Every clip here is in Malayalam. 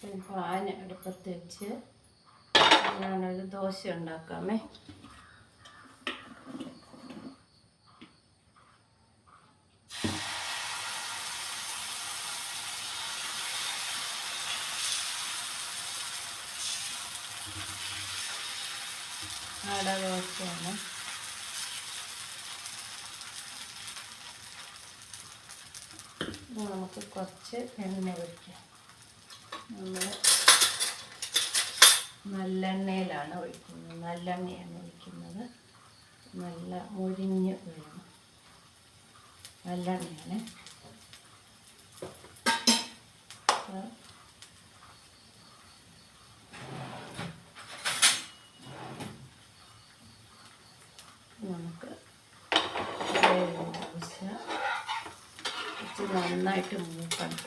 ഒരു പാൻ അടുപ്പത്ത് വെച്ച് ഞാനൊരു ദോശ ഉണ്ടാക്കാമേ. അട ദോശയാണ്. നമുക്ക് കുറച്ച് എണ്ണ ഒഴിക്കാം. നമ്മൾ നല്ലെണ്ണയിലാണ് ഒഴിക്കുന്നത്. നല്ലെണ്ണയാണ് ഒഴിക്കുന്നത്. നല്ല മുരിഞ്ഞ് വേണം. നല്ലെണ്ണയാണ്. നമുക്ക് ദോശ നന്നായിട്ട് മൂക്കണം.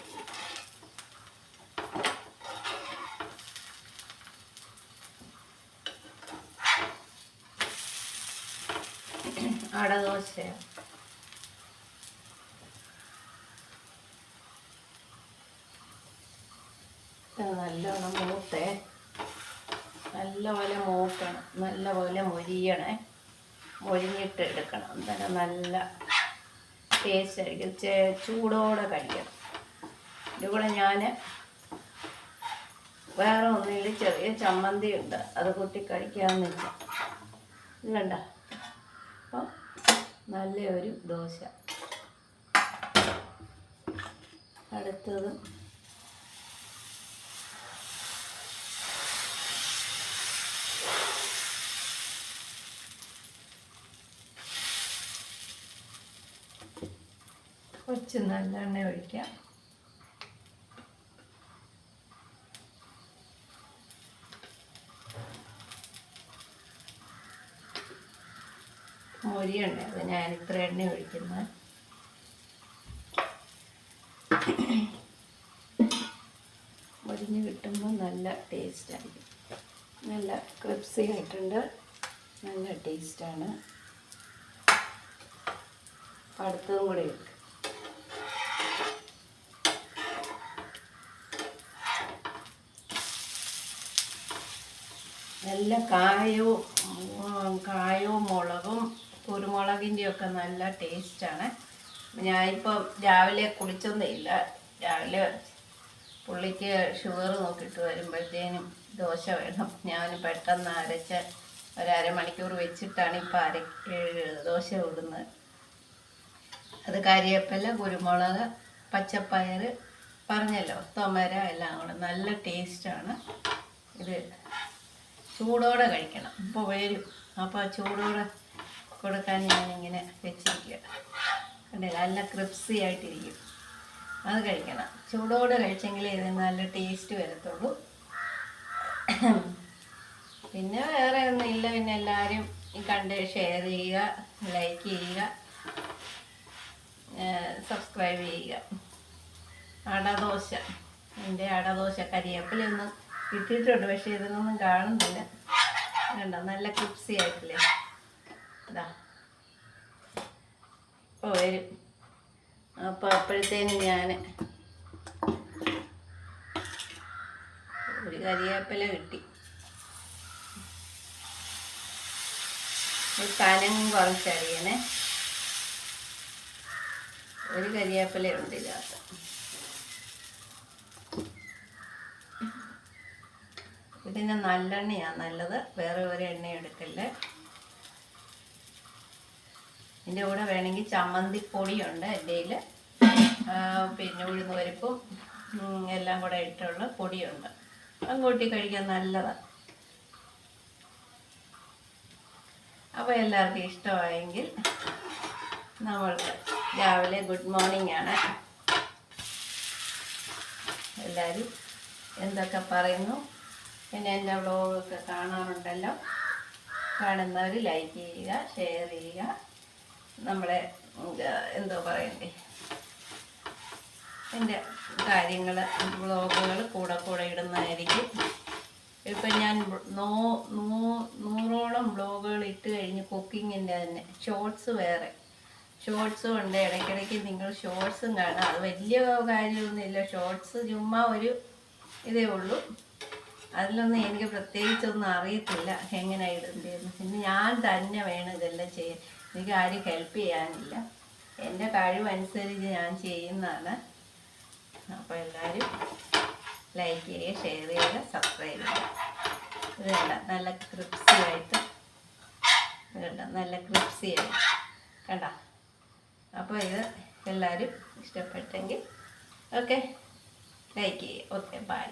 അടദോശയാണ്. നല്ലോണം മൂത്തേ, നല്ലപോലെ മൂക്കണം, നല്ലപോലെ മൊരിയണേ. മൊരിഞ്ഞിട്ട് എടുക്കണം. അന്നേരം നല്ല ടേസ്റ്റ് ആയിരിക്കും. ചൂടോടെ കഴിക്കണം. ഇതുകൂടെ ഞാൻ വേറെ ഒന്നില്ല, ചെറിയ ചമ്മന്തി ഉണ്ട്, അത് കൂട്ടി കഴിക്കാമെന്ന് വെച്ചാൽ. ഇത് കണ്ട. അപ്പം നല്ലൊരു ദോശ. അടുത്തത് കുറച്ച് നല്ലെണ്ണ ഒഴിക്കാം. മൊരിയുണ്ട്, അത് ഞാൻ ഇത്ര എണ്ണ ഒഴിക്കുന്നത്. മൊരിഞ്ഞ് കിട്ടുമ്പോൾ നല്ല ടേസ്റ്റായിരിക്കും. നല്ല ക്രിപ്സി ആയിട്ടുണ്ട്, നല്ല ടേസ്റ്റാണ്. അടുത്തതും കൂടെ ഇട്ട് നല്ല കായവും മുളകും കുരുമുളകിൻ്റെയൊക്കെ നല്ല ടേസ്റ്റാണ്. ഞാനിപ്പം രാവിലെ കുളിച്ചൊന്നുമില്ല. രാവിലെ പുള്ളിക്ക് ഷുഗർ നോക്കിയിട്ട് വരുമ്പോഴത്തേനും ദോശ വേണം. ഞാൻ പെട്ടെന്ന് അരച്ച് ഒരമണിക്കൂർ വെച്ചിട്ടാണ് ഇപ്പം ദോശ ഇടുന്നത്. അത് കരിവേപ്പില, കുരുമുളക്, പച്ചപ്പയർ പറഞ്ഞല്ലോ, തൊമര എല്ലാം കൂടെ നല്ല ടേസ്റ്റാണ്. ഇത് ചൂടോടെ കഴിക്കണം. ഇപ്പോൾ വരും. അപ്പോൾ ചൂടോടെ കൊടുക്കാൻ ഞാനിങ്ങനെ വെച്ചിരിക്കുക. കണ്ടില്ല, നല്ല ക്രിപ്സി ആയിട്ടിരിക്കും. അത് കഴിക്കണം. ചൂടോടെ കഴിച്ചെങ്കിലേ ഇത് നല്ല ടേസ്റ്റ് വരത്തുള്ളൂ. പിന്നെ വേറെ ഒന്നുമില്ല. പിന്നെ എല്ലാവരും കണ്ട് ഷെയർ ചെയ്യുക, ലൈക്ക് ചെയ്യുക, സബ്സ്ക്രൈബ് ചെയ്യുക. അടദോശ, എൻ്റെ അടദോശ കരിവേപ്പിലൊന്നും ഇട്ടിട്ടുണ്ട്, പക്ഷേ ഇതിനൊന്നും കാണുന്നില്ല. കണ്ടോ, നല്ല ക്രിപ്സി ആയിട്ടില്ലേ? ഇതാ ഇപ്പോൾ വരും. അപ്പോൾ അപ്പോഴത്തേനും ഞാൻ ഒരു കരിവേപ്പില കിട്ടി. ഒരു കനം കുറച്ചറിയണേ. ഒരു കരിവേപ്പില ഉണ്ട് ഇതിനകത്ത്. ഇതിന് നല്ലെണ്ണയാണ് നല്ലത്, വേറെ ഒരു എണ്ണ എടുക്കല്ലേ. ഇതിൻ്റെ കൂടെ വേണമെങ്കിൽ ചമ്മന്തിപ്പൊടിയുണ്ട് എൻ്റെ കയ്യിൽ, പിന്നെ ഉഴുന്ന് പരിപ്പും എല്ലാം കൂടെ ഇട്ടുള്ള പൊടിയുണ്ട്. അത് കൂട്ടി കഴിക്കാൻ നല്ലതാണ്. അപ്പോൾ എല്ലാവർക്കും ഇഷ്ടമായെങ്കിൽ നമ്മൾക്ക് രാവിലെ ഗുഡ് മോർണിംഗ് ആണ്. എല്ലാവരും എന്തൊക്കെ പറയുന്നു, പിന്നെ എൻ്റെ വ്ലോഗൊക്കെ കാണാറുണ്ടല്ലോ. കാണുന്നവർ ലൈക്ക് ചെയ്യുക, ഷെയർ ചെയ്യുക. നമ്മളെ എന്തോ പറയണ്ടേ, എൻ്റെ കാര്യങ്ങൾ വ്ലോഗുകൾ കൂടെ ഇടുന്നതായിരിക്കും. ഇപ്പം ഞാൻ 100ഓളം വ്ലോഗുകൾ ഇട്ട് കഴിഞ്ഞ് കുക്കിങ്ങിൻ്റെ തന്നെ. ഷോർട്സ് വേറെ ഷോർട്സും ഉണ്ട്. ഇടയ്ക്കിടയ്ക്ക് നിങ്ങൾ ഷോർട്സും കാണാം. അത് വലിയ കാര്യമൊന്നുമില്ല. ഷോർട്സ് ചുമ്മാ ഒരു ഇതേ ഉള്ളൂ. അതിലൊന്നും എനിക്ക് പ്രത്യേകിച്ചൊന്നും അറിയത്തില്ല എങ്ങനെ ഇടേണ്ടതെന്ന്. പിന്നെ ഞാൻ തന്നെ വേണം ഇതെല്ലാം ചെയ്യാൻ. എനിക്ക് ആരും ഹെൽപ്പ് ചെയ്യാനില്ല. എൻ്റെ കഴിവനുസരിച്ച് ഞാൻ ചെയ്യുന്നതാണ്. അപ്പോൾ എല്ലാവരും ലൈക്ക് ചെയ്യുക, ഷെയർ ചെയ്യുക, സബ്സ്ക്രൈബ് ചെയ്യുക. ഇത് കണ്ട നല്ല ക്രിപ്സിയായിട്ട്, നല്ല ക്രിപ്സിയായിട്ട് കണ്ട. അപ്പോൾ ഇത് എല്ലാവരും ഇഷ്ടപ്പെട്ടെങ്കിൽ ഓക്കെ ലൈക്ക് ചെയ്യുക. Okay bye.